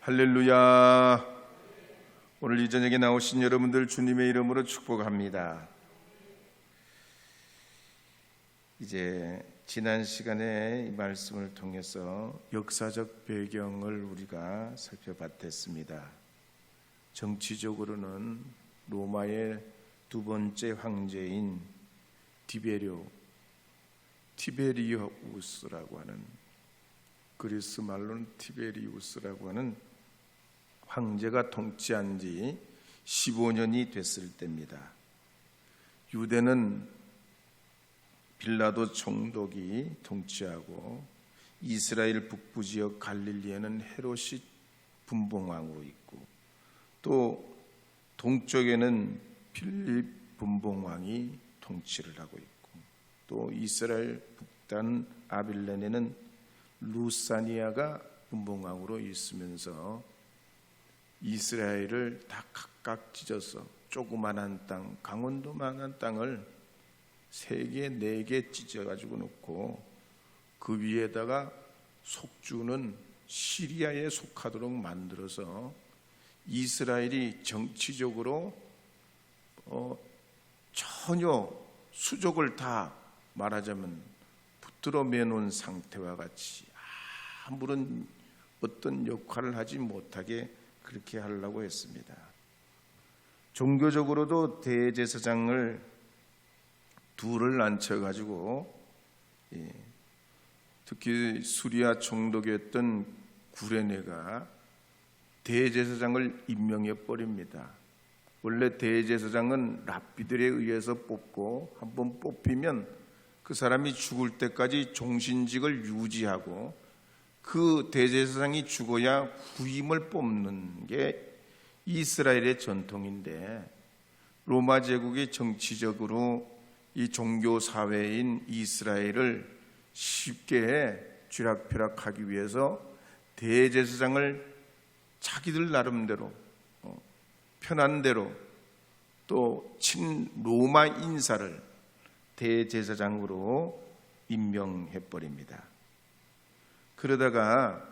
할렐루야. 오늘 이 저녁에 나오신 여러분들 주님의 이름으로 축복합니다. 이제 지난 시간에 이 말씀을 통해서 역사적 배경을 우리가 살펴봤습니다. 정치적으로는 로마의 두 번째 황제인 티베리우스라고 하는, 그리스 말로는 티베리우스라고 하는 황제가 통치한 지 15년이 됐을 때입니다. 유대는 빌라도 총독이 통치하고 이스라엘 북부 지역 갈릴리에는 헤롯이 분봉왕으로 있고, 또 동쪽에는 필립 분봉왕이 통치를 하고 있고, 또 이스라엘 북단 아빌레네는 루사니아가 분봉왕으로 있으면서 이스라엘을 다 각각 찢어서 조그만한 땅, 강원도만한 땅을 3개, 4개 찢어가지고 놓고 그 위에다가 속주는 시리아에 속하도록 만들어서 이스라엘이 정치적으로 전혀 수족을 다 말하자면 붙들어 매놓은 상태와 같이 아무런 어떤 역할을 하지 못하게 그렇게 하려고 했습니다. 종교적으로도 대제사장을 둘을 앉혀가지고, 특히 수리아 총독이었던 구레네가 대제사장을 임명해 버립니다. 원래 대제사장은 랍비들에 의해서 뽑고, 한번 뽑히면 그 사람이 죽을 때까지 종신직을 유지하고, 그 대제사장이 죽어야 후임을 뽑는 게 이스라엘의 전통인데, 로마 제국이 정치적으로 이 종교 사회인 이스라엘을 쉽게 쥐락펴락하기 위해서 대제사장을 자기들 나름대로 편한 대로 또 친로마 인사를 대제사장으로 임명해 버립니다. 그러다가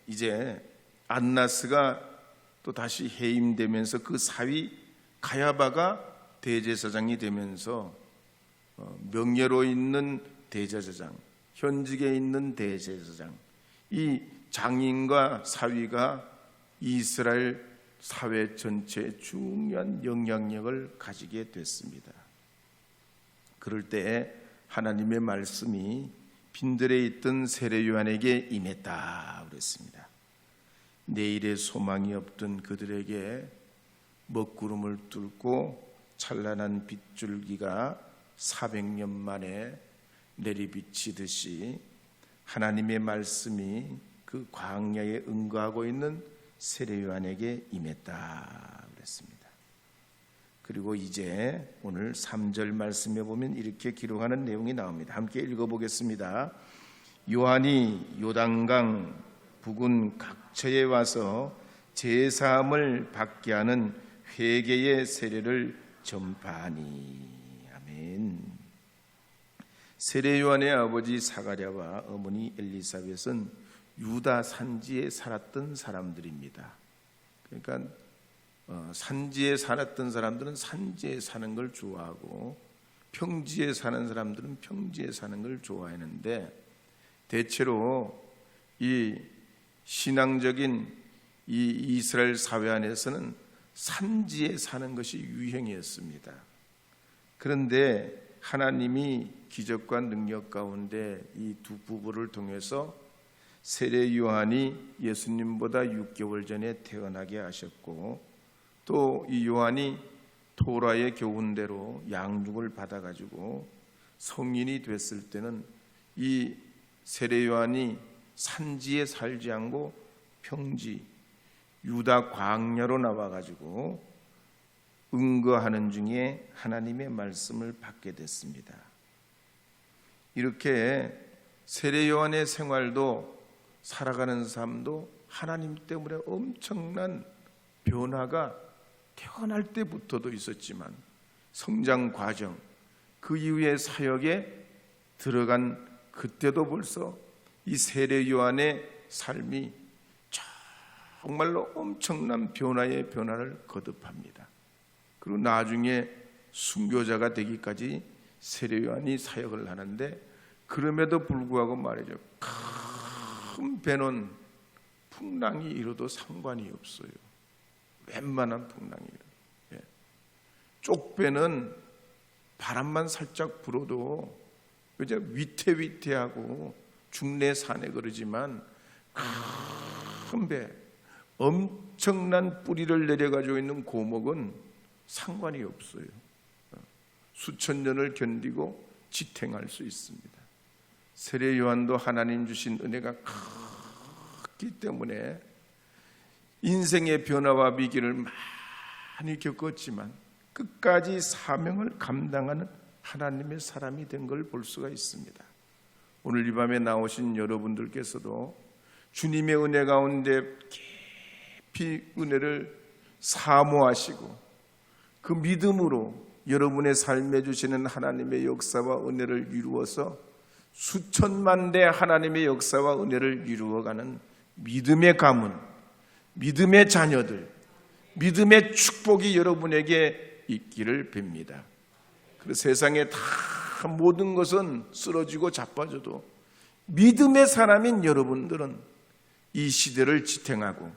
이제 안나스가 또 다시 해임되면서 그 사위 가야바가 대제사장이 되면서 명예로 있는 대제사장, 현직에 있는 대제사장, 이 장인과 사위가 이스라엘 사회 전체에 중요한 영향력을 가지게 됐습니다. 그럴 때 하나님의 말씀이 빈들에 있던 세례 요한에게 임했다 그랬습니다. 내일의 소망이 없던 그들에게 먹구름을 뚫고 찬란한 빗줄기가 400년 만에 내리비치듯이 하나님의 말씀이 그 광야에 응거하고 있는 세례 요한에게 임했다 그랬습니다. 그리고 이제 오늘 3절 말씀에 보면 이렇게 기록하는 내용이 나옵니다. 함께 읽어보겠습니다. 요한이 요단강 북은 각처에 와서 제사함을 받게 하는 회개의 세례를 전파하니. 아멘. 세례 요한의 아버지 사가랴와 어머니 엘리사벳은 유다 산지에 살았던 사람들입니다. 그러니까 산지에 살았던 사람들은 산지에 사는 걸 좋아하고, 평지에 사는 사람들은 평지에 사는 걸 좋아하는데, 대체로 이 신앙적인 이 이스라엘 사회 안에서는 산지에 사는 것이 유행이었습니다. 그런데 하나님이 기적과 능력 가운데 이 두 부부를 통해서 세례 요한이 예수님보다 6개월 전에 태어나게 하셨고, 또 이 요한이 토라의 교훈대로 양육을 받아가지고 성인이 됐을 때는 이 세례 요한이 산지에 살지 않고 평지 유다 광야로 나와가지고 응거하는 중에 하나님의 말씀을 받게 됐습니다. 이렇게 세례 요한의 생활도, 살아가는 삶도 하나님 때문에 엄청난 변화가 태어날 때부터도 있었지만 성장 과정, 그 이후에 사역에 들어간 그때도 벌써 이 세례 요한의 삶이 정말로 엄청난 변화의 변화를 거듭합니다. 그리고 나중에 순교자가 되기까지 세례 요한이 사역을 하는데, 그럼에도 불구하고 말이죠, 큰 배는 풍랑이 일어도 상관이 없어요. 웬만한 풍랑이 일어도. 쪽배는 바람만 살짝 불어도 이제 위태위태하고 중내산에 그러지만, 큰 배, 엄청난 뿌리를 내려가지고 있는 고목은 상관이 없어요. 수천 년을 견디고 지탱할 수 있습니다. 세례 요한도 하나님 주신 은혜가 크기 때문에 인생의 변화와 위기를 많이 겪었지만 끝까지 사명을 감당하는 하나님의 사람이 된 걸 볼 수가 있습니다. 오늘 이 밤에 나오신 여러분들께서도 주님의 은혜 가운데 깊이 은혜를 사모하시고 그 믿음으로 여러분의 삶에 주시는 하나님의 역사와 은혜를 이루어서 수천만 대 하나님의 역사와 은혜를 이루어가는 믿음의 가문, 믿음의 자녀들, 믿음의 축복이 여러분에게 있기를 빕니다. 그래서 세상에 다 모든 것은 쓰러지고 자빠져도 믿음의 사람인 여러분들은 이 시대를 지탱하고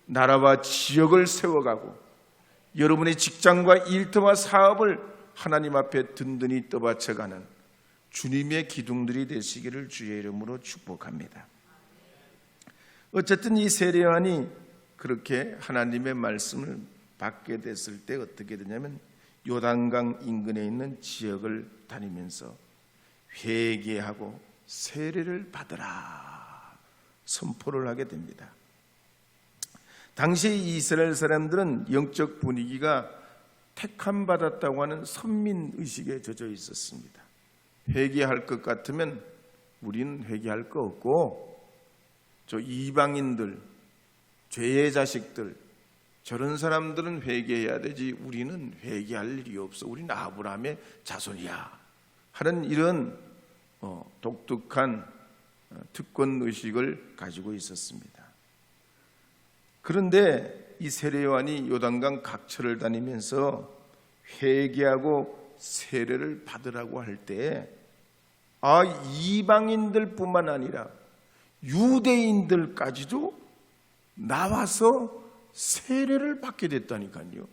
나라와 지역을 세워가고 여러분의 직장과 일터와 사업을 하나님 앞에 든든히 떠받쳐가는 주님의 기둥들이 되시기를 주의 이름으로 축복합니다. 어쨌든 이 세례 요한이 그렇게 하나님의 말씀을 받게 됐을 때 어떻게 되냐면 요단강 인근에 있는 지역을 다니면서 회개하고 세례를 받으라 선포를 하게 됩니다. 당시 이스라엘 사람들은 영적 분위기가 택함 받았다고 하는 선민의식에 젖어 있었습니다. 회개할 것 같으면 우리는 회개할 거 없고 저 이방인들, 죄의 자식들, 저런 사람들은 회개해야 되지 우리는 회개할 일이 없어. 우리는 아브라함의 자손이야 하는 이런 독특한 특권의식을 가지고 있었습니다. 그런데 이 세례 요한이 요단강 각처를 다니면서 회개하고 세례를 받으라고 할 때 이방인들뿐만 아니라 유대인들까지도 나와서 세례를 받게 됐다니까요.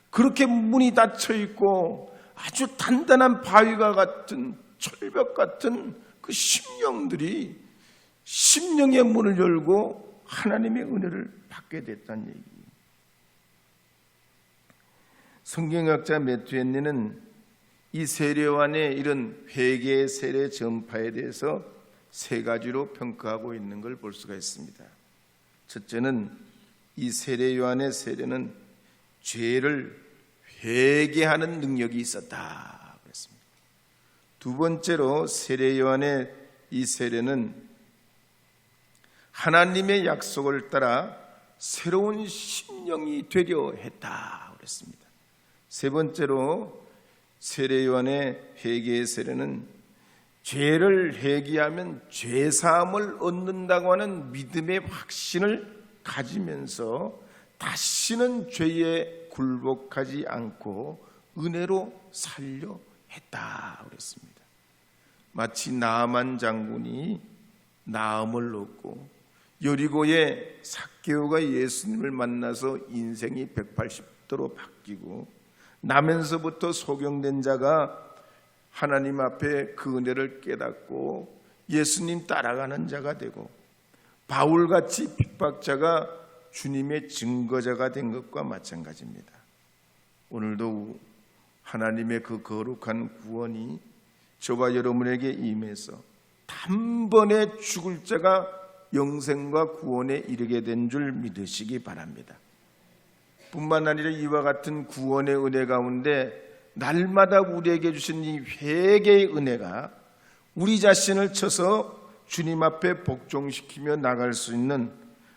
그렇게 문이 닫혀 있고 아주 단단한 바위가 같은 철벽 같은 그 심령들이 심령의 문을 열고 하나님의 은혜를 받게 됐다는 얘기예요. 성경학자 매튜 헨리는 이 세례 요한의 이런 회개의 세례 전파에 대해서 세 가지로 평가하고 있는 걸 볼 수가 있습니다. 첫째는 이 세례 요한의 세례는 죄를 회개하는 능력이 있었다 그랬습니다. 두 번째로 세례 요한의 이 세례는 하나님의 약속을 따라 새로운 심령이 되려 했다 그랬습니다. 세 번째로 세례 요한의 회개의 세례는 죄를 회개하면 죄사함을 얻는다고 하는 믿음의 확신을 가지면서 다시는 죄에 굴복하지 않고 은혜로 살려 했다 그랬습니다. 마치 나아만 장군이 나음을 얻고 여리고의 삭개오가 예수님을 만나서 인생이 180도로 바뀌고 나면서부터 소경된 자가 하나님 앞에 그 은혜를 깨닫고 예수님 따라가는 자가 되고 바울같이 핍박자가 주님의 증거자가 된 것과 마찬가지입니다. 오늘도 하나님의 그 거룩한 구원이 저와 여러분에게 임해서 단번에 죽을 자가 영생과 구원에 이르게 된 줄 믿으시기 바랍니다. 뿐만 아니라 이와 같은 구원의 은혜 가운데 날마다 우리에게 주신 이 회개의 은혜가 우리 자신을 쳐서 주님 앞에 복종시키며 나갈 수 있는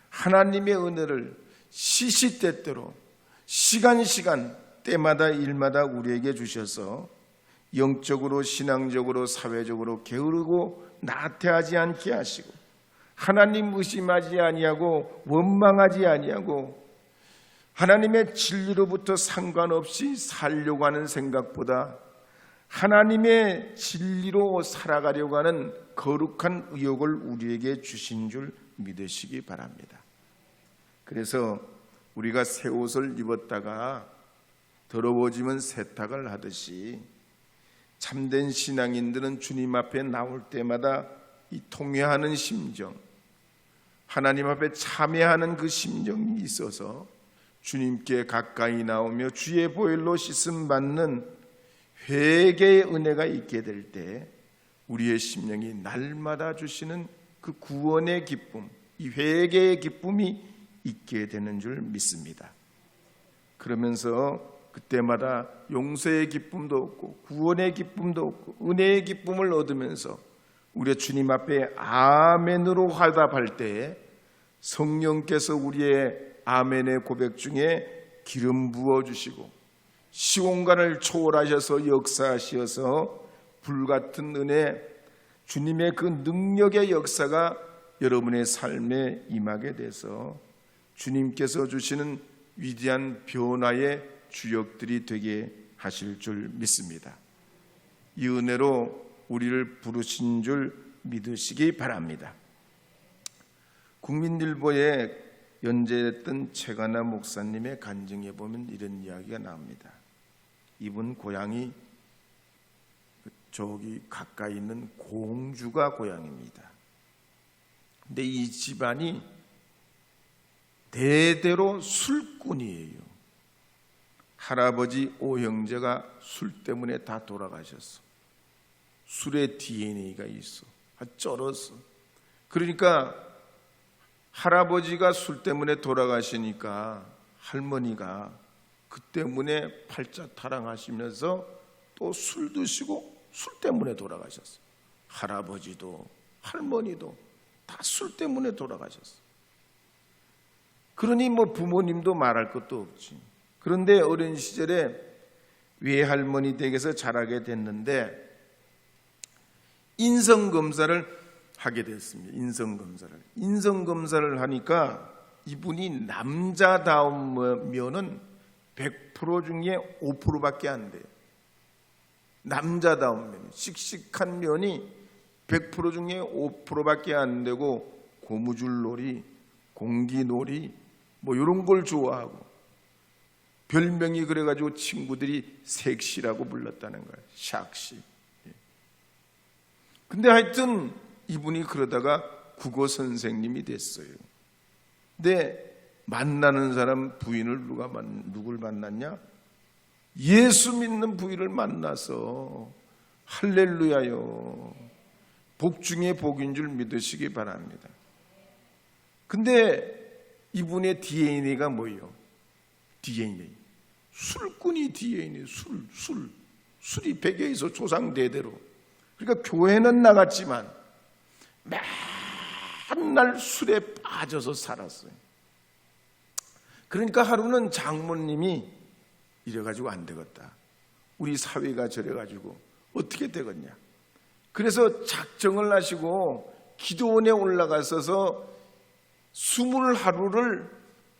하나님의 은혜를 시시때때로 시간 때마다 일마다 우리에게 주셔서 영적으로 신앙적으로 사회적으로 게으르고 나태하지 않게 하시고 하나님 의심하지 아니하고 원망하지 아니하고 하나님의 진리로부터 상관없이 살려고 하는 생각보다 하나님의 진리로 살아가려고 하는 거룩한 의욕을 우리에게 주신 줄 믿으시기 바랍니다. 그래서 우리가 새 옷을 입었다가 더러워지면 세탁을 하듯이 참된 신앙인들은 주님 앞에 나올 때마다 이 통회하는 심정, 하나님 앞에 참회하는 그 심정이 있어서 주님께 가까이 나오며 주의 보혈로 씻음 받는 회개의 은혜가 있게 될 때 우리의 심령이 날마다 주시는 그 구원의 기쁨, 이 회개의 기쁨이 있게 되는 줄 믿습니다. 그러면서 그때마다 용서의 기쁨도 얻고 구원의 기쁨도 얻고 은혜의 기쁨을 얻으면서 우리의 주님 앞에 아멘으로 화답할 때에 성령께서 우리의 아멘의 고백 중에 기름 부어주시고 시공간을 초월하셔서 역사하셔서 불같은 은혜, 주님의 그 능력의 역사가 여러분의 삶에 임하게 돼서 주님께서 주시는 위대한 변화의 주역들이 되게 하실 줄 믿습니다. 이 은혜로 우리를 부르신 줄 믿으시기 바랍니다. 국민일보에 연재했던 최가나 목사님의 간증에 보면 이런 이야기가 나옵니다. 이분 고향이 저기 가까이 있는 공주가 고향입니다. 근데 이 집안이 대대로 술꾼이에요. 할아버지 오형제가 술 때문에 다 돌아가셨어. 술에 DNA가 있어. 쩔었어. 그러니까 할아버지가 술 때문에 돌아가시니까 할머니가 그 때문에 팔자타랑하시면서 또 술 드시고 술 때문에 돌아가셨어. 할아버지도 할머니도 다 술 때문에 돌아가셨어. 그러니 뭐 부모님도 말할 것도 없지. 그런데 어린 시절에 외할머니 댁에서 자라게 됐는데 인성검사를 하게 됐습니다. 인성검사를 하니까 이분이 남자다우면은 100% 중에 5%밖에 안 돼요. 남자다운 면, 씩씩한 면이 100% 중에 5%밖에 안 되고 고무줄놀이, 공기놀이 뭐 이런 걸 좋아하고 별명이 그래가지고 친구들이 섹시라고 불렀다는 거예요. 샥시. 근데 하여튼 이분이 그러다가 국어 선생님이 됐어요. 근데 만나는 사람 부인을 누굴 만났냐? 예수 믿는 부인을 만나서 할렐루야요. 복 중에 복인 줄 믿으시기 바랍니다. 근데 이분의 DNA가 뭐예요? DNA. 술꾼이 DNA. 술이 백에서 조상 대대로. 그러니까 교회는 나갔지만 맨날 술에 빠져서 살았어요. 그러니까 하루는 장모님이 이래가지고 안 되겠다. 우리 사위가 저래가지고 어떻게 되겠냐. 그래서 작정을 하시고 기도원에 올라가서서 20하루를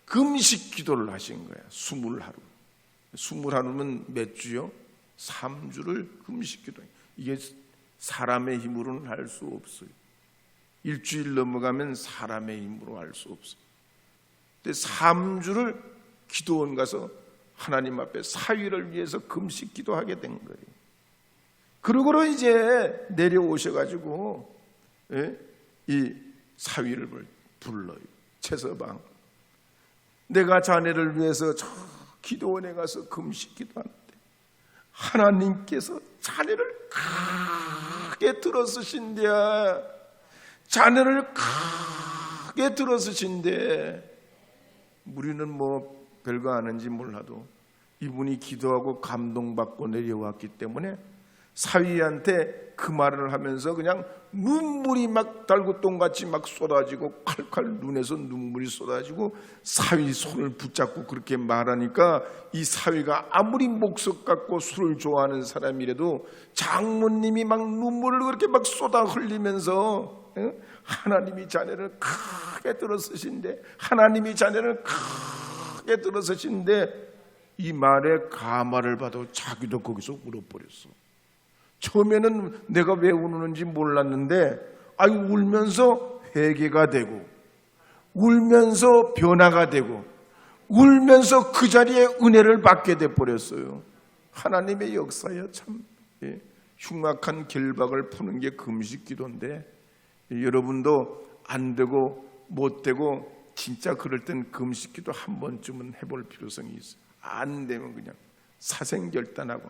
금식 기도를 하신 거예요. 20하루. 20하루면 몇 주요? 3주를 금식 기도해요. 이게 사람의 힘으로는 할 수 없어요. 일주일 넘어가면 사람의 힘으로 할 수 없어요. 근데 3주를 기도원 가서 하나님 앞에 사위를 위해서 금식 기도하게 된 거예요. 그러고로 이제 내려오셔가지고 이 사위를 불러요. 최서방, 내가 자네를 위해서 저 기도원에 가서 금식 기도하는데 하나님께서 자네를 크게 들어쓰신대. 자네를 크게 들어쓰신대. 우리는 뭐 별거 아는지 몰라도 이분이 기도하고 감동받고 내려왔기 때문에 사위한테 그 말을 하면서 그냥 눈물이 막 달구똥같이 막 쏟아지고 칼칼 눈에서 눈물이 쏟아지고 사위 손을 붙잡고 그렇게 말하니까 이 사위가 아무리 목석 같고 술을 좋아하는 사람이라도 장모님이 막 눈물을 그렇게 막 쏟아 흘리면서 하나님이 자네를 크게 들어서신데, 하나님이 자네를 크게 들어서신데, 이 말에 가마를 받아 자기도 거기서 울어버렸어. 처음에는 내가 왜 우는지 몰랐는데 울면서 회개가 되고, 울면서 변화가 되고, 울면서 그 자리에 은혜를 받게 돼버렸어요. 하나님의 역사야. 참 흉악한 결박을 푸는 게 금식기도인데, 여러분도 안 되고 못 되고 진짜 그럴 땐 금식기도 한 번쯤은 해볼 필요성이 있어요. 안 되면 그냥 사생결단하고.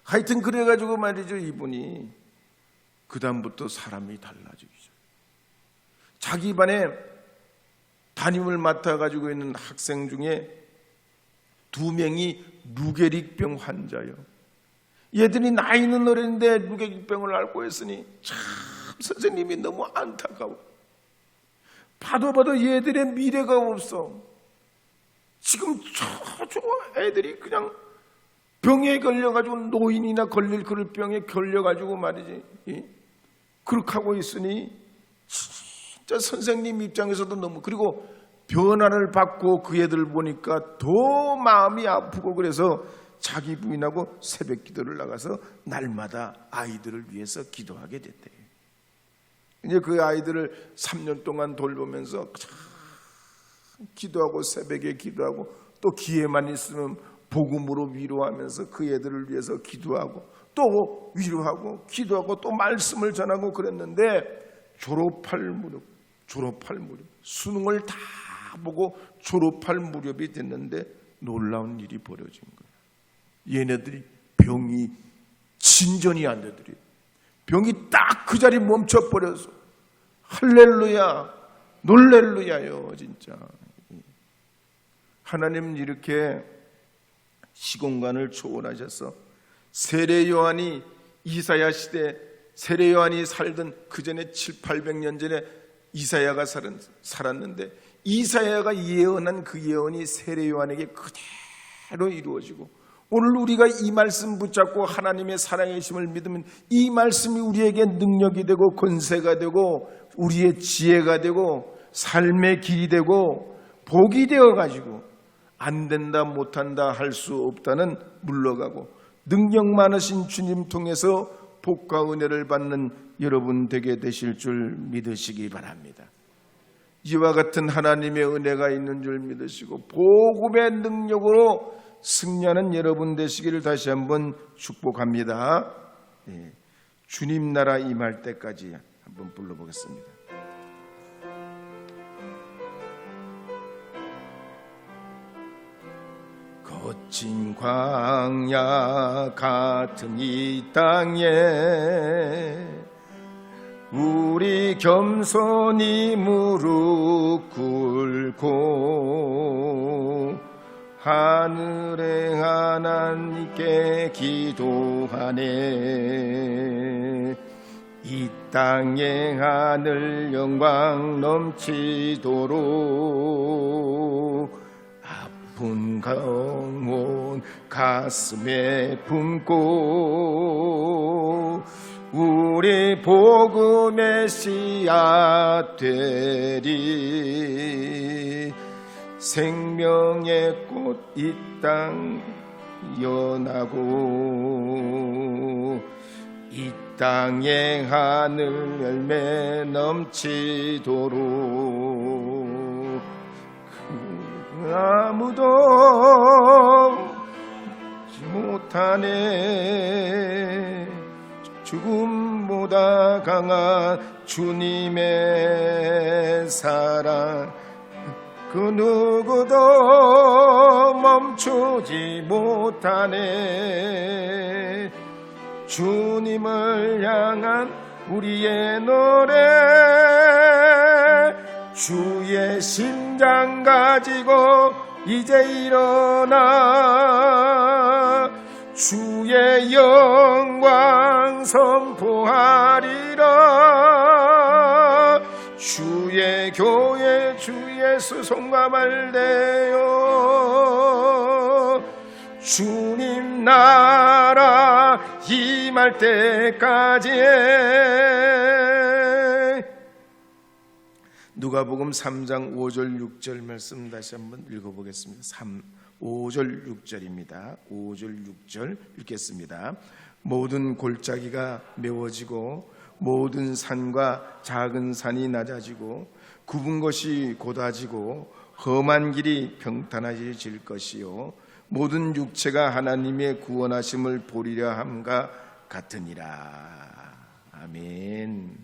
하여튼 그래가지고 말이죠, 이분이 그 다음부터 사람이 달라지기 시작해요. 자기 반에 담임을 맡아가지고 있는 학생 중에 2명이 루게릭병 환자예요. 얘들이 나이는 어린데 루게릭병을 앓고 있으니 참 선생님이 너무 안타까워. 봐도 얘들의 미래가 없어. 지금 저 애들이 그냥 병에 걸려가지고, 노인이나 걸릴 그럴 병에 걸려가지고 말이지, 그렇게 하고 있으니 진짜 선생님 입장에서도 너무, 그리고 변화를 받고 그 애들 보니까 더 마음이 아프고, 그래서 자기 부인하고 새벽 기도를 나가서 날마다 아이들을 위해서 기도하게 됐대요. 이제 그 아이들을 3년 동안 돌보면서 기도하고, 새벽에 기도하고, 또 기회만 있으면 복음으로 위로하면서 그 애들을 위해서 기도하고, 또 위로하고 기도하고, 또 말씀을 전하고 그랬는데, 졸업할 무렵 수능을 다 보고 졸업할 무렵이 됐는데 놀라운 일이 벌어진 거예요. 얘네들이 병이 진전이 안 되더래. 병이 딱 그 자리에 멈춰버려서, 할렐루야, 놀렐루야요. 진짜 하나님은 이렇게 시공간을 초월하셔서, 세례 요한이 이사야 시대, 세례 요한이 살던 그 전에 700~800년 전에 이사야가 살았는데, 이사야가 예언한 그 예언이 세례 요한에게 그대로 이루어지고, 오늘 우리가 이 말씀 붙잡고 하나님의 사랑의 힘을 믿으면 이 말씀이 우리에게 능력이 되고 권세가 되고 우리의 지혜가 되고 삶의 길이 되고 복이 되어가지고, 안 된다 못한다 할 수 없다는 물러가고, 능력 많으신 주님 통해서 복과 은혜를 받는 여러분 되게 되실 줄 믿으시기 바랍니다. 이와 같은 하나님의 은혜가 있는 줄 믿으시고 복음의 능력으로 승리하는 여러분 되시기를 다시 한번 축복합니다. 주님 나라 임할 때까지 한번 불러보겠습니다. 거친 광야 같은 이 땅에 우리 겸손히 무릎 꿇고 하늘의 하나님께 기도하네. 이 땅의 하늘 영광 넘치도록 아픈 영혼 가슴에 품고 우리 복음의 씨앗 되리. 생명의 꽃 이 땅 연하고 이 땅의 하늘 열매 넘치도록 아무도 못하네. 죽음보다 강한 주님의 사랑 그 누구도 멈추지 못하네. 주님을 향한 우리의 노래 주의 심장 가지고 이제 일어나 주의 영광 선포하리라. 주의 교회 주 예수 송감할래요. 주님 나라 임할 때까지 누가복음 3장 5절 6절 말씀 다시 한번 읽어보겠습니다. 5절 6절입니다. 5절 6절 읽겠습니다. 모든 골짜기가 메워지고 모든 산과 작은 산이 낮아지고 굽은 것이 곧아지고 험한 길이 평탄해질 것이요 모든 육체가 하나님의 구원하심을 보리려 함과 같으니라. 아멘.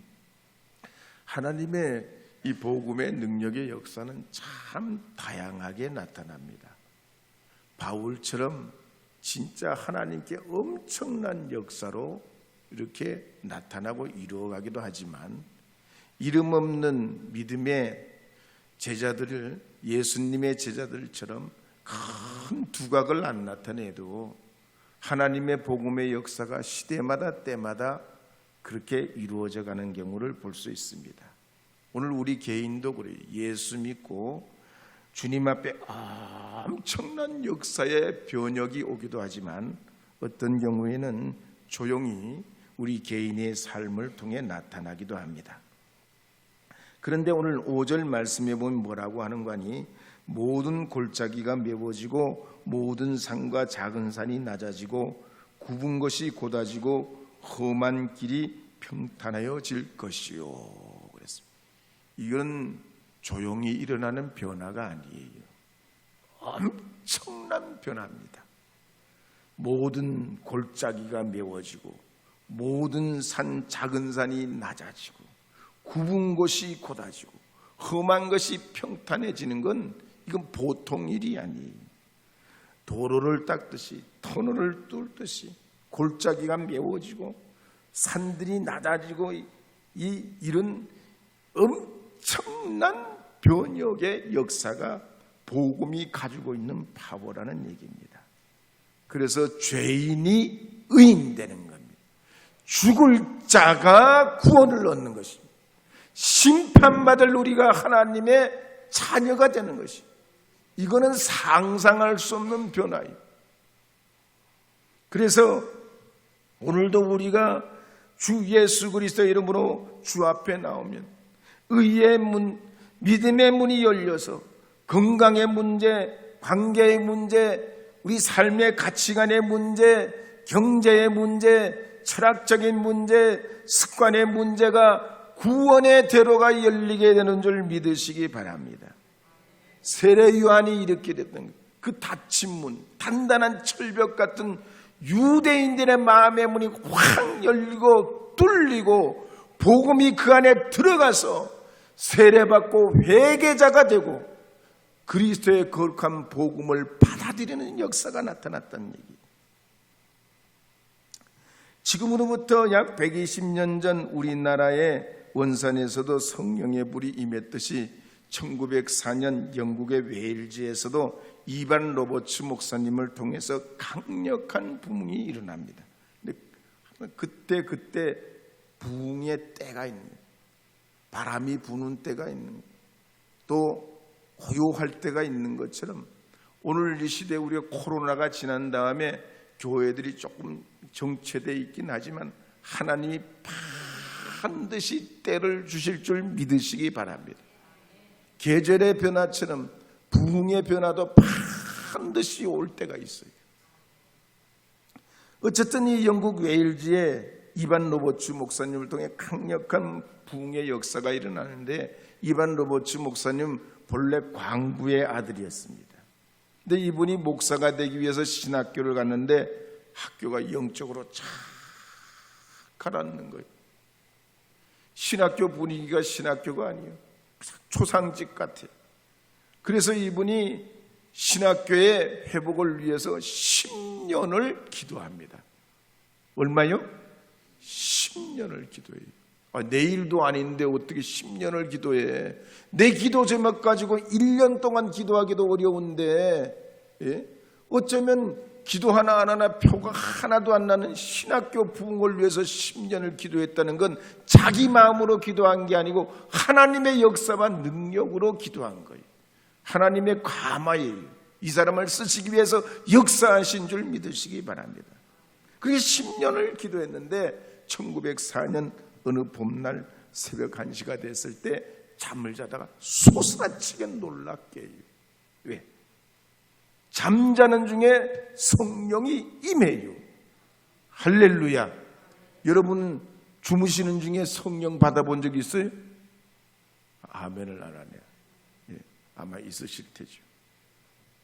하나님의 이 복음의 능력의 역사는 참 다양하게 나타납니다. 바울처럼 진짜 하나님께 엄청난 역사로 이렇게 나타나고 이루어가기도 하지만 이름 없는 믿음의 제자들을 예수님의 제자들처럼 큰 두각을 안 나타내도 하나님의 복음의 역사가 시대마다 때마다 그렇게 이루어져 가는 경우를 볼 수 있습니다. 오늘 우리 개인도 그래요. 예수 믿고 주님 앞에 엄청난 역사의 변혁이 오기도 하지만 어떤 경우에는 조용히 우리 개인의 삶을 통해 나타나기도 합니다. 그런데 오늘 5절 말씀에 보면 뭐라고 하는 거니? 모든 골짜기가 메워지고 모든 산과 작은 산이 낮아지고 굽은 것이 곧아지고 험한 길이 평탄하여질 것이요. 그랬습니다. 이건 조용히 일어나는 변화가 아니에요. 엄청난 변화입니다. 모든 골짜기가 메워지고 모든 산 작은 산이 낮아지고 굽은 곳이 곧아지고 험한 것이 평탄해지는 건 이건 보통 일이 아니에요. 도로를 닦듯이 터널을 뚫듯이 골짜기가 메워지고 산들이 낮아지고 이런 엄청난 변혁의 역사가 복음이 가지고 있는 파워라는 얘기입니다. 그래서 죄인이 의인되는 겁니다. 죽을 자가 구원을 얻는 것입니다. 심판받을 우리가 하나님의 자녀가 되는 것입니다. 이거는 상상할 수 없는 변화예요. 그래서 오늘도 우리가 주 예수 그리스도의 이름으로 주 앞에 나오면 의의 문, 믿음의 문이 열려서 건강의 문제, 관계의 문제, 우리 삶의 가치관의 문제, 경제의 문제, 철학적인 문제, 습관의 문제가 구원의 대로가 열리게 되는 줄 믿으시기 바랍니다. 세례 요한이 이렇게 됐던 그 닫힌 문, 단단한 철벽 같은 유대인들의 마음의 문이 확 열리고 뚫리고 복음이 그 안에 들어가서 세례받고 회개자가 되고 그리스도의 거룩한 복음을 받아들이는 역사가 나타났다는 얘기. 지금으로부터 약 120년 전 우리나라의 원산에서도 성령의 불이 임했듯이 1904년 영국의 웨일즈에서도 이반 로버츠 목사님을 통해서 강력한 부흥이 일어납니다. 근데 그때 부흥의 때가 있는 거예요. 바람이 부는 때가 있는 거예요. 또 고요할 때가 있는 것처럼 오늘 이 시대에 우리가 코로나가 지난 다음에 교회들이 조금 정체되어 있긴 하지만 하나님이 반드시 때를 주실 줄 믿으시기 바랍니다. 계절의 변화처럼 부흥의 변화도 반드시 올 때가 있어요. 어쨌든 이 영국 웨일즈의 이반 로버츠 목사님을 통해 강력한 부흥의 역사가 일어나는데 이반 로버츠 목사님 본래 광부의 아들이었습니다. 근데 이분이 목사가 되기 위해서 신학교를 갔는데 학교가 영적으로 착 가라앉는 거예요. 신학교 분위기가 신학교가 아니에요. 초상집 같아요. 그래서 이분이 신학교의 회복을 위해서 10년을 기도합니다. 얼마요? 10년을 기도해요. 내일도 아닌데 어떻게 10년을 기도해? 내 기도 제목 가지고 1년 동안 기도하기도 어려운데 어쩌면 기도 하나 안 하나 표가 하나도 안 나는 신학교 부흥을 위해서 10년을 기도했다는 건 자기 마음으로 기도한 게 아니고 하나님의 역사와 능력으로 기도한 거예요. 하나님의 감화예요. 이 사람을 쓰시기 위해서 역사하신 줄 믿으시기 바랍니다. 그게 10년을 기도했는데 1904년 어느 봄날 새벽 1시가 됐을 때 잠을 자다가 솟아치게 놀랍게. 왜? 잠자는 중에 성령이 임해요. 할렐루야. 여러분 주무시는 중에 성령 받아본 적 있어요? 아멘을 안 하네요. 예, 아마 있으실 테죠.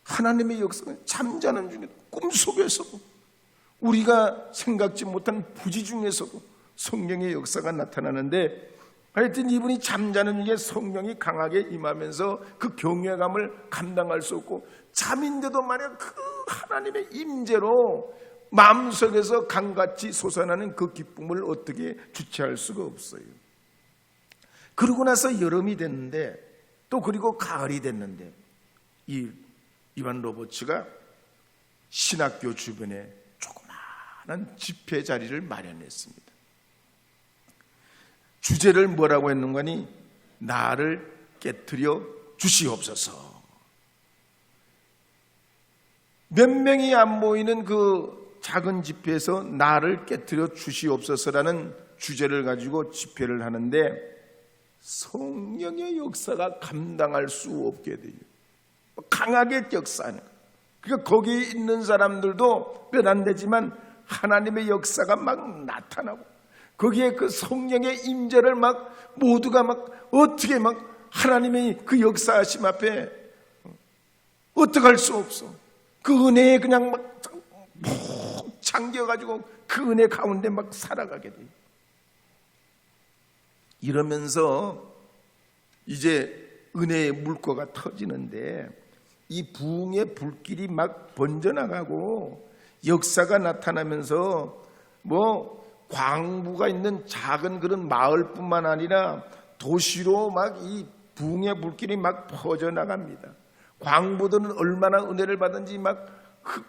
하나님의 역사는 잠자는 중에 꿈속에서도 우리가 생각지 못한 부지 중에서도 성령의 역사가 나타나는데, 하여튼 이분이 잠자는 중에 성령이 강하게 임하면서 그 경외감을 감당할 수 없고, 잠인데도 말이야 그 하나님의 임재로 마음속에서 강같이 솟아나는 그 기쁨을 어떻게 주체할 수가 없어요. 그러고 나서 여름이 됐는데, 또 그리고 가을이 됐는데, 이 이반 로버츠가 신학교 주변에 조그마한 집회 자리를 마련했습니다. 주제를 뭐라고 했는가니, 나를 깨트려 주시옵소서. 몇 명이 안 모이는 그 작은 집회에서 나를 깨트려 주시옵소서라는 주제를 가지고 집회를 하는데, 성령의 역사가 감당할 수 없게 돼요. 강하게 역사하는 거예요. 그러니까 거기 있는 사람들도 몇 안 되지만 하나님의 역사가 막 나타나고, 거기에 그 성령의 임재를 막 모두가 막 어떻게 막 하나님의 그 역사하심 앞에 어떻게 할 수 없어. 그 은혜에 그냥 막 잠겨가지고 그 은혜 가운데 막 살아가게 돼요. 이러면서 이제 은혜의 물꼬가 터지는데, 이 부흥의 불길이 막 번져나가고 역사가 나타나면서 뭐 광부가 있는 작은 그런 마을뿐만 아니라 도시로 막 이 부흥의 불길이 막 퍼져나갑니다. 광부들은 얼마나 은혜를 받은지 막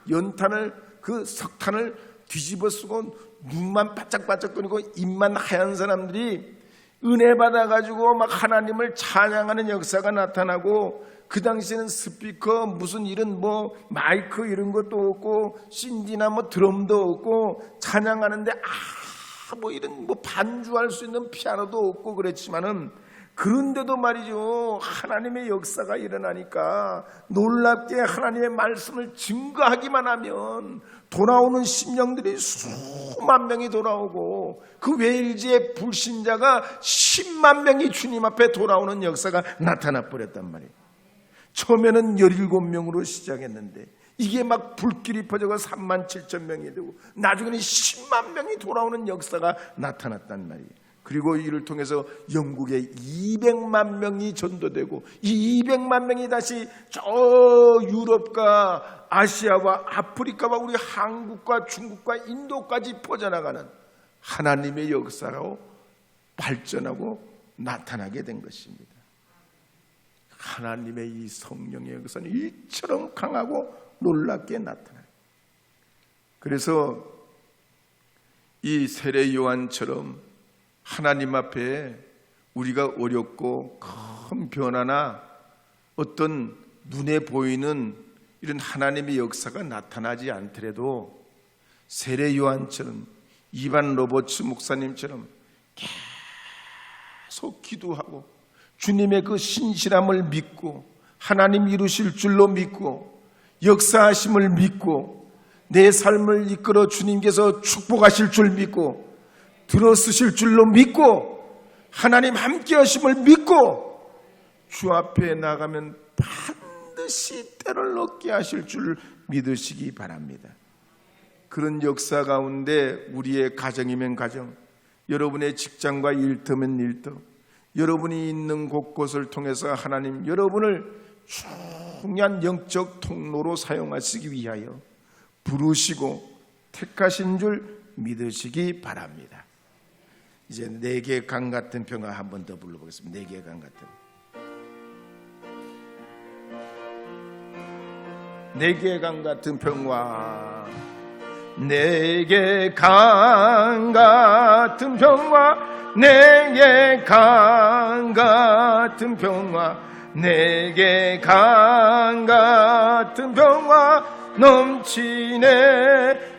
연탄을 그 석탄을 뒤집어 쓰고 눈만 바짝바짝거리고 입만 하얀 사람들이 은혜 받아가지고 막 하나님을 찬양하는 역사가 나타나고, 그 당시에는 스피커 무슨 이런 뭐 마이크 이런 것도 없고 신디나 뭐 드럼도 없고 찬양하는데 뭐 이런 뭐 반주할 수 있는 피아노도 없고 그랬지만은, 그런데도 말이죠, 하나님의 역사가 일어나니까 놀랍게 하나님의 말씀을 증거하기만 하면 돌아오는 심령들이 수만 명이 돌아오고, 그 웨일즈의 불신자가 10만 명이 주님 앞에 돌아오는 역사가 나타나 버렸단 말이에요. 처음에는 17명으로 시작했는데 이게 막 불길이 퍼져가 3만 7천 명이 되고, 나중에는 10만 명이 돌아오는 역사가 나타났단 말이에요. 그리고 이를 통해서 영국에 200만 명이 전도되고, 이 200만 명이 다시 저 유럽과 아시아와 아프리카와 우리 한국과 중국과 인도까지 퍼져나가는 하나님의 역사로 발전하고 나타나게 된 것입니다. 하나님의 이 성령의 역사는 이처럼 강하고 놀랍게 나타나요. 그래서 이 세례 요한처럼 하나님 앞에 우리가 어렵고 큰 변화나 어떤 눈에 보이는 이런 하나님의 역사가 나타나지 않더라도, 세례 요한처럼 이반 로버츠 목사님처럼 계속 기도하고 주님의 그 신실함을 믿고 하나님 이루실 줄로 믿고 역사하심을 믿고 내 삶을 이끌어 주님께서 축복하실 줄 믿고 들어쓰실 줄로 믿고 하나님 함께 하심을 믿고 주 앞에 나가면 반드시 때를 얻게 하실 줄 믿으시기 바랍니다. 그런 역사 가운데 우리의 가정이면 가정, 여러분의 직장과 일터면 일터, 여러분이 있는 곳곳을 통해서 하나님 여러분을 중요한 영적 통로로 사용하시기 위하여 부르시고 택하신 줄 믿으시기 바랍니다. 이제 내게 강 같은 평화 한 번 더 불러보겠습니다. 내게 강 같은, 내게 강 같은 평화, 내게 강 같은 평화, 내게 강 같은 평화, 내게 강 같은 평화 넘치네.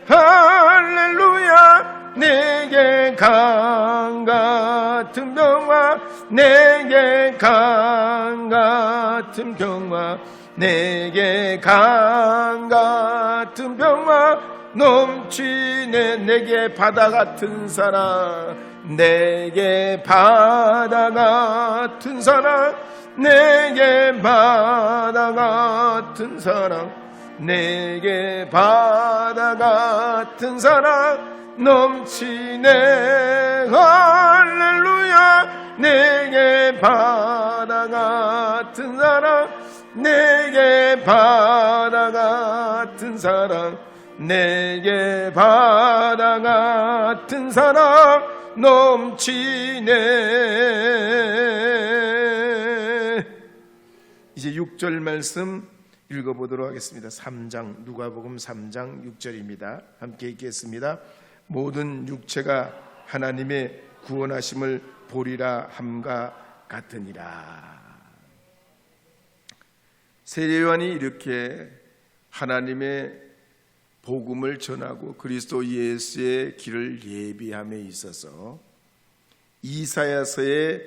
할렐루야. 내게 강 같은 평화 내게 강 같은 평화, 내게 강 같은 평화 넘치네. 내게 바다 같은 사랑, 내게 바다 같은 사랑, 내게 바다 같은 사랑, 내게 바다 같은 사랑 넘치네. 할렐루야. 내게 바다 같은 사랑, 내게 바다 같은 사랑, 내게 바다 같은 사랑 넘치네. 이제 6절 말씀 읽어보도록 하겠습니다. 3장, 누가복음 3장 6절입니다. 함께 읽겠습니다. 모든 육체가 하나님의 구원하심을 보리라 함과 같으니라. 세례요한이 이렇게 하나님의 복음을 전하고 그리스도 예수의 길을 예비함에 있어서 이사야서의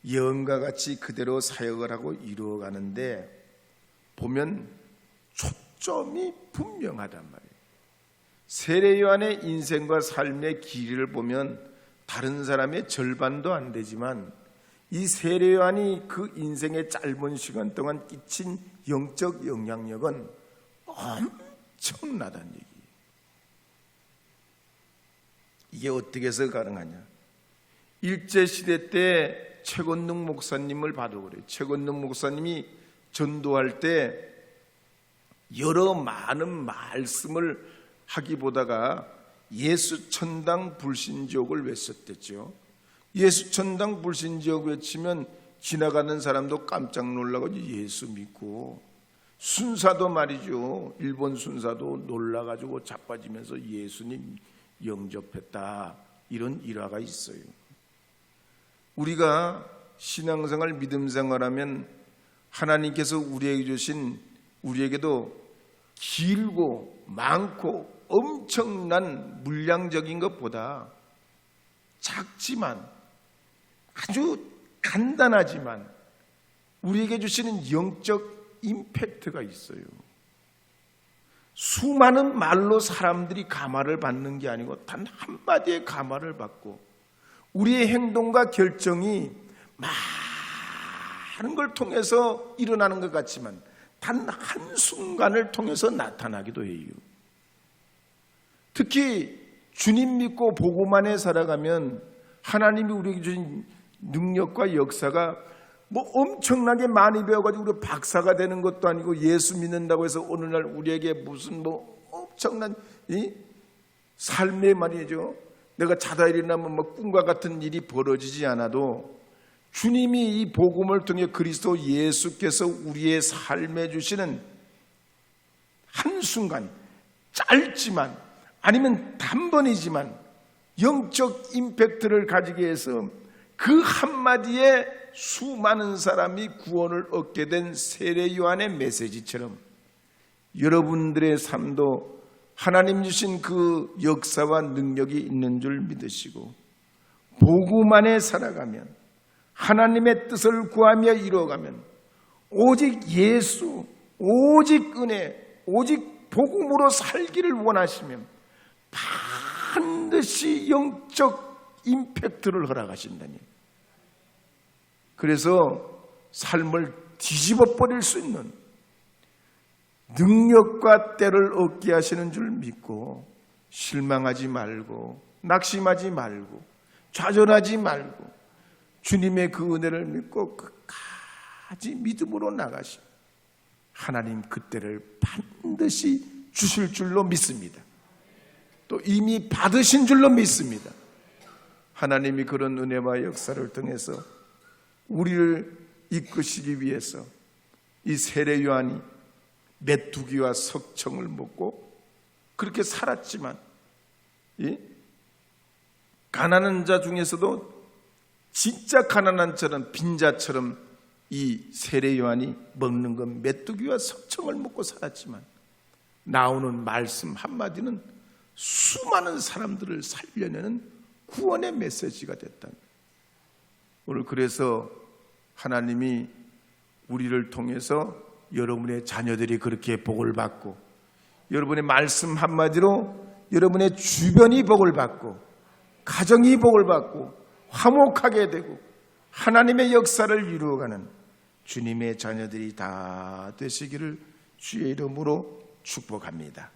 예언과 같이 그대로 사역을 하고 이루어가는데 보면 초점이 분명하단 말이에요. 세례요한의 인생과 삶의 길이를 보면 다른 사람의 절반도 안 되지만 이 세례요한이 그 인생의 짧은 시간 동안 끼친 영적 영향력은 엄청나다는 얘기예요. 이게 어떻게 해서 가능하냐? 일제시대 때 최건능 목사님을 봐도 그래요. 최건능 목사님이 전도할 때 여러 많은 말씀을 하기보다가 예수천당 불신지옥을 외쳤댔죠. 예수천당 불신지옥 외치면 지나가는 사람도 깜짝 놀라가지고 예수 믿고, 순사도 말이죠, 일본 순사도 놀라가지고 자빠지면서 예수님 영접했다, 이런 일화가 있어요. 우리가 신앙생활 믿음생활하면 하나님께서 우리에게 주신, 우리에게도 길고 많고 엄청난 물량적인 것보다 작지만 아주 간단하지만 우리에게 주시는 영적 임팩트가 있어요. 수많은 말로 사람들이 감화를 받는 게 아니고 단 한마디의 감화를 받고 우리의 행동과 결정이 많은 걸 통해서 일어나는 것 같지만 단 한순간을 통해서 나타나기도 해요. 특히 주님 믿고 복음만에 살아가면 하나님이 우리에게 주신 능력과 역사가 뭐 엄청나게 많이 배워가지고 우리 박사가 되는 것도 아니고 예수 믿는다고 해서 어느 날 우리에게 무슨 뭐 엄청난 이 삶의 말이죠, 내가 자다 일어나면 뭐 꿈과 같은 일이 벌어지지 않아도 주님이 이 복음을 통해 그리스도 예수께서 우리의 삶에 주시는 한순간, 짧지만 아니면 단번이지만 영적 임팩트를 가지게 해서 그 한마디에 수많은 사람이 구원을 얻게 된 세례 요한의 메시지처럼 여러분들의 삶도 하나님 주신 그 역사와 능력이 있는 줄 믿으시고 복음 안에 살아가면, 하나님의 뜻을 구하며 이루어가면 오직 예수, 오직 은혜, 오직 복음으로 살기를 원하시면 반드시 영적 임팩트를 허락하신다니. 그래서 삶을 뒤집어 버릴 수 있는 능력과 때를 얻게 하시는 줄 믿고 실망하지 말고 낙심하지 말고 좌절하지 말고 주님의 그 은혜를 믿고 끝까지 믿음으로 나가시면 하나님 그때를 반드시 주실 줄로 믿습니다. 또 이미 받으신 줄로 믿습니다. 하나님이 그런 은혜와 역사를 통해서 우리를 이끄시기 위해서 이 세례 요한이 메뚜기와 석청을 먹고 그렇게 살았지만 가난한 자 중에서도 진짜 가난한 자는 빈자처럼 이 세례 요한이 먹는 건 메뚜기와 석청을 먹고 살았지만 나오는 말씀 한마디는 수많은 사람들을 살려내는 구원의 메시지가 됐다. 오늘 그래서 하나님이 우리를 통해서 여러분의 자녀들이 그렇게 복을 받고, 여러분의 말씀 한마디로 여러분의 주변이 복을 받고, 가정이 복을 받고 화목하게 되고 하나님의 역사를 이루어가는 주님의 자녀들이 다 되시기를 주의 이름으로 축복합니다.